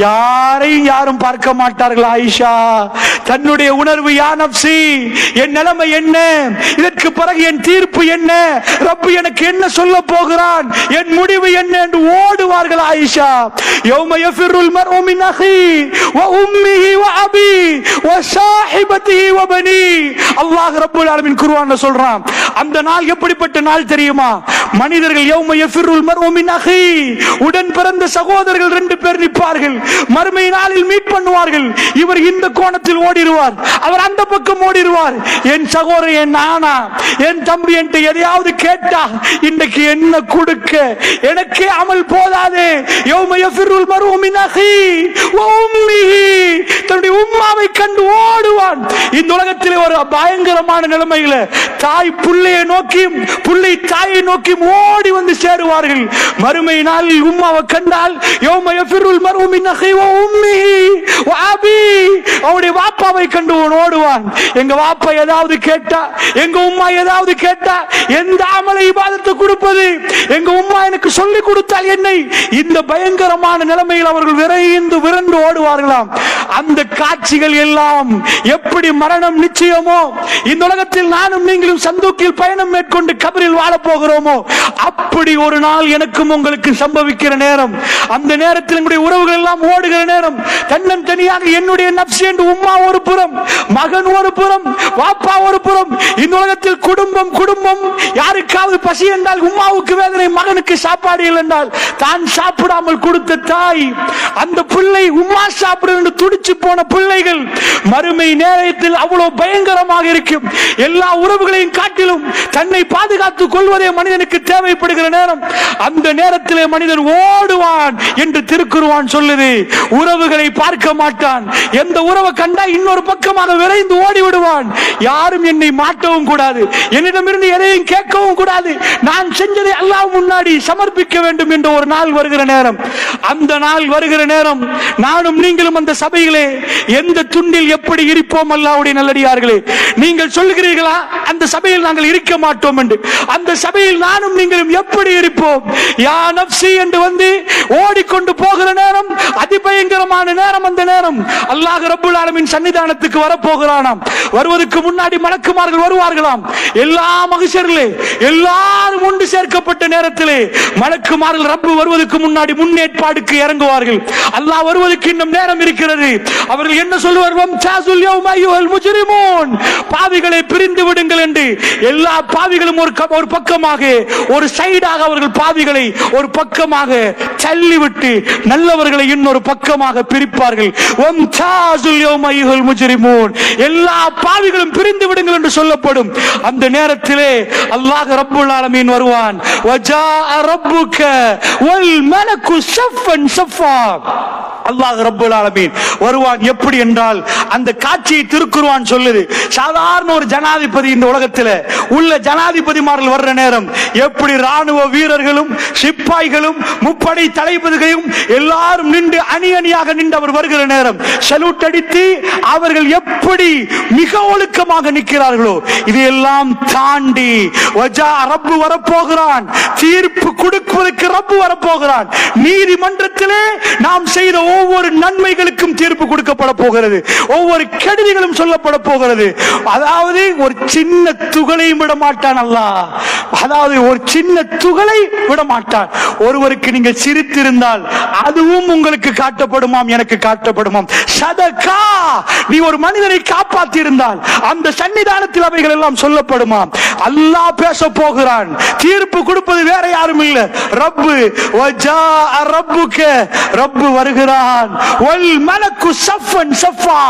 யாரையும் யாரும் பார்க்க மாட்டார்கள். ஆயிஷா தன்னுடைய உணர்வு, யா நப்சி, என் நிலைமை என்ன, இதற்கு பிறகு என் தீர்ப்பு என்ன, ரப்பு எனக்கு என்ன சொல்ல போகிறான், என் முடிவு என்ன என்று ஓடுவார்கள். ஆயிஷா யௌம யஃபிருல் மர்உ மின் அஹி வ உம்மிஹி வ அபி வ ஸாஹிபதிஹி வ பனி. அல்லாஹ் ரப்பல் ஆலமீன் குர்ஆன்ல சொல்றான், அந்த நாள் எப்படிப்பட்ட நாள் தெரியுமா? மனிதர்கள் யௌம யஃபிருல் மர்உ மின் அஹி, உடன் பிறந்த சகோதரர்கள் 2 பேர் நிற்பார்கள், மறுமை நாளில் மீட் பண்ணுவார்கள். இவர் இந்த கோணத்தில் ஓடிடுவார், அவர் அந்த பக்கம் ஓடிடுவார். என் சகோதரன், என் நானா, என் தம்பி என்கிட்ட எதையாவது கேட்டா இன்னைக்கு என்ன கொடுக்க, எனக்கே அமல் போதாதே. யௌம யஃபிருல் மர்உ மின் அஹி வ உம்மிஹி, தன்னுடைய உம்மாவை கண்டு ஓடுவான். இந்த உலகத்திலே ஒரு பயங்கரமான நிலைமையில தாய் புள்ளையை நோக்கி, புள்ளை தாயை நோக்கி ஓடி வந்து சேருவார்கள். மறுமை நாளில் உம்மாவை கண்டால் யௌம யஃபிருல் மர்உ மின் அஹி வ உம்மிஹி வ அபி, அவருடைய வாப்பாவை கண்டு ஓடுவான். எங்க வாப்பா ஏதாவது கேட்டா, எங்க உம்மா ஏதாவது கேட்டா எந்த அமலை இபாதத்தை கொடுப்பது, எங்க உம்மா எனக்கு சொல்லி கொடுத்தால் என்னை, இந்த பயங்கரமான நிலைமையில் அவர்கள் விரண்டு ஓடுவார்களாம். அந்த காட்சிகள் எல்லாம் எப்படி மரணம் நிச்சயமோ, இந்த உலகத்தில் நானும் நீங்களும் சந்தூக்கில் பயணம் மேற்கொண்டு கபரில் வாழ போகிறோமோ, அப்படி ஒரு நாள் எனக்கும் உங்களுக்கு சம்பவிக்கிற நேரம், அந்த நேரத்தில் என்னுடைய உறவுகள் எல்லாம் ஓடுகிற நேரம், தன்னன் தனியாக என்னுடைய நப்சி என்று உம்மா ஒரு புறம், மகன் ஒரு புறம், வாப்பா ஒரு புறம். இந்த உலகத்தில் குடும்பம் குடும்பம், யாருக்காவது பசி என்றால் உம்மாவுக்கு வேதனை, மகனுக்கு சாப்பாடு இல்லை என்றால் தான் சாப்பிடாமல் கொடுத்த தாய், அந்த பிள்ளை உம்மா சாப்பிட என்று துடிச்சு போன பிள்ளைகள், மறுமை நேரத்தில் அவ்வளவு பயங்கரமாக இருக்கும். எல்லா உறவுகளையும் காட்டிலும் தன்னை பாதுகாத்துக் கொள்வதே மனிதனுக்கு தேவைப்படுகிற நேரம். அந்த நேரத்திலே மனிதன் ஓடுவான் என்று திருக்குர்ஆன் சொல்லுது. உறவுகளை பார்க்க மாட்டான், எந்த உறவை கண்டா இன்னொரு பக்கமாக விரைந்து ஓடி விடுவான். யாரும் என்னை மாட்டவும் கூடாது, என்னிடமிருந்து எதையும் கேட்கவும் கூடாது, நான் செஞ்சதை அல்லாஹ் முன்னாடி சமர்ப்பிக்க வேண்டும் என்ற ஒரு நாள் வருகிற நேரம். அந்த நாள் வருகிற நேரம் நானும் நீங்களும் அந்த சபையிலே எந்த துண்டில் எப்படி இருப்போம்? அல்லாஹ்வுடைய நல்லடியார்களே, நீங்கள் சொல்கிறீர்களா அந்த சபையில் நாங்கள் இருக்க மாட்டோம் என்று? அந்த சபையில் நானும் நீங்களும் எப்படி இருப்போம்? யா நப்சி என்று வந்து ஓடிக்கொண்டு போகிற நேரம், அதிபயங்கரமான நேரம். அந்த நேரம் அல்லாஹ் ரப்பல் ஆலமீன் சன்னிதானத்துக்கு வரப்போகிறானாம். வருவதற்கு முன்னாடி மலக்குமார்கள் வருவார்களாம். எல்லா மகஷரிலே எல்லாரும் ஒன்று சேர்க்கப்பட்ட நேரத்திலே மலக்குமார்கள் ரப்பு வருவதற்கு முன்னாடி முன்னேற்பாடுக்கு இறங்குவார்கள். அல்லாஹ் வருவதற்கு இன்னும் நேரம் இருக்கிறது. அவர்கள் என்ன சொல்வார்கள்? வம்சாசுல் யௌம அய்யுஹல் முஜ்ரிமூன், பாவிகளை பிரிந்து விடுங்கள் என்று. எல்லா பாவிகளும் ஒரு பக்கமாக, ஒரு சைடாக அவர்கள் பாவிகளை ஒரு பக்கமாக தள்ளிவிட்டு நல்லவர்களை இன்னொரு பக்கமாக பிரிப்பார்கள். வம்சாசுல் யௌம அய்யுஹல் முஜ்ரிமூன், எல்லா பாவிகளும் பிரிந்து விடுங்கள் என்று சொல்லப்படும். அந்த நேரத்திலே அல்லாஹ் ரப்பல் ஆலமீன் வருவான். வஜாஅ ரப்புக வல் மலக்கு ஸஃபன் ஸஃபா, அல்லாஹ் ரப்பல் ஆலமீன் வருவான். எப்படி என்றால் அந்த காட்சியை திருக்குர்ஆன் சொல்லுது. சாதாரண ஒரு ஜனாதிபதி, இந்த உலகத்தில் உள்ள ஜனாதிபதிமார்கள் வர்ற நேரம் எப்படி ராணுவ வீரர்களும் சிப்பாய்களும் முப்படை தளபதிகளும் எல்லாரும் நின்று அணி அணியாக நின்று அவர் வருகிற நேரம் சலூட் அடித்து அவர்கள் எப்படி மிக ஒழுக்கமாக நிற்கிறார்களோ, இதையெல்லாம் தாண்டி வஜா ரப்பு வரப்போகிறான். தீர்ப்பு கொடுப்பதற்கு ரப்பு வரப்போகிறான். நீதிமன்றத்திலே நாம் செய்த ஒவ்வொரு நன்மைகளுக்கும் தீர்ப்பு கொடுக்கப்பட போகிறது, ஒவ்வொரு கெடுதிகளும் சொல்லப்பட போகிறது. அதாவது ஒரு சின்ன துகளையும் விட மாட்டான் அல்லாஹ். அதாவது ஒரு சின்ன துகளை விட மாட்டான். ஒருவருக்கு நீங்கள் சிரித்திருந்தால் அதுவும் உங்களுக்கு காட்டப்படுமாம், எனக்கு காட்டப்படுமாம். சதகா, நீ ஒரு மனிதனை காப்பாற்றி இருந்தால் அந்த சன்னிதானத்தில் அவைகள் எல்லாம் சொல்லப்படுமாம். அல்லாஹ் பேச போகிறான். தீர்ப்பு கொடுப்பது வேற யாரும் இல்லை, ரப்பு. வஜாஅ ரப்புக, ரப்பு வருகிறான். வல் மலக்கு ஸஃபன் ஸஃபா,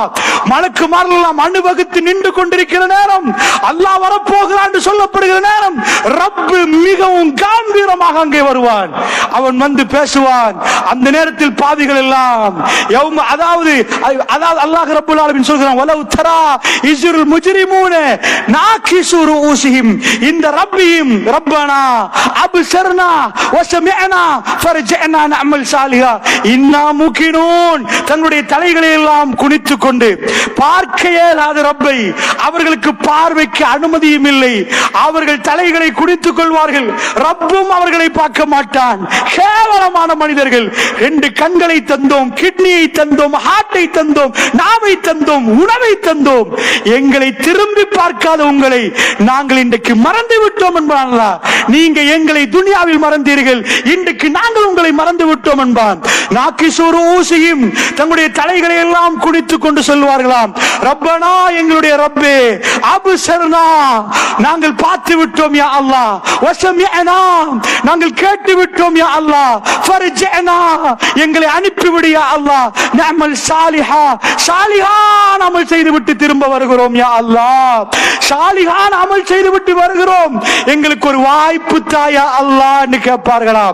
மலக்குமார்கள் எல்லாம் அணிவகுத்து நின்று கொண்டிருக்கிற நேரம், அல்லாஹ் வரப்போகிறான் என்று சொல்லப்படுகிற நேரம், ரப்பு மிகவும் கம்பீரமாக அங்கே வருவான். அவன் வந்து பேசுவான். அந்த நேரத்தில் பாவிகள் எல்லாம் அதாவது அல்லாஹ் ரப்பல் ஆலமீன் சொல்கிறான், வலவ் தரா இஸ்ருல் முஜ்ரிமூன நாகிசு ரூஸிஹிம் இந்த ரப்பிஹிம் ரப்பனா அப்ஸர்னா வஸமிஅனா ஃபர்ஜஅனா நஅமல் சாலிஹா இன்னா முகினூன். தன்னுடைய தலைகளை எல்லாம் குனித்துக் கொண்டு பார்க்க இயலாத ரப்பை அவர்களுக்கு பார்வைக்கு அனுமதியும் இல்லை. அவர்கள் தலைகளை குனித்துக் கொள்வார்கள், ரப்பும் அவர்களை பார்க்க மாட்டான். கேவலமான மனிதர்கள். 2 கண்களை தந்தோம், கிட்னியை தந்தோம், ஹார்ட்டை தந்தோம், நாவை தந்தோம், உணவை தந்தோம். எங்களை திரும்பி பார்க்காத உங்களை நாங்கள் இன்றைக்கு மறந்து விட்டோம் என்பார்களா? நீங்க எங்களை துனியாவில் மறந்தீர்கள், இன்றைக்கு நாங்கள் உங்களை மறந்து விட்டோம் என்பான். நாக்கிசூரு ஊசியும் தங்களுடைய தலைகளை எல்லாம் குனித்துக் கொண்டு சொல்வார்களாம், ரப்பனா எங்களுடைய ரப்பே, அப்சர்னா நாங்கள் பார்த்து விட்டோம் யா அல்லாஹ், வஸமிஅனா நாங்கள் கேட்டு விட்டோம் யா அல்லாஹ், ஃபர்ஜினா எங்களை அனுப்பிவிடு யா அல்லாஹ், நஅமல் சாலிஹா சாலிஹான் அமல் செய்துவிட்டு திரும்ப வருகிறோம் யா அல்லாஹ், சாலிஹான் அமல் செய்துவிட்டு வருகிறோம், எங்களுக்கு ஒரு வாய்ப்பு தாயா அல்லாஹ்னு கேட்பார்களாம்.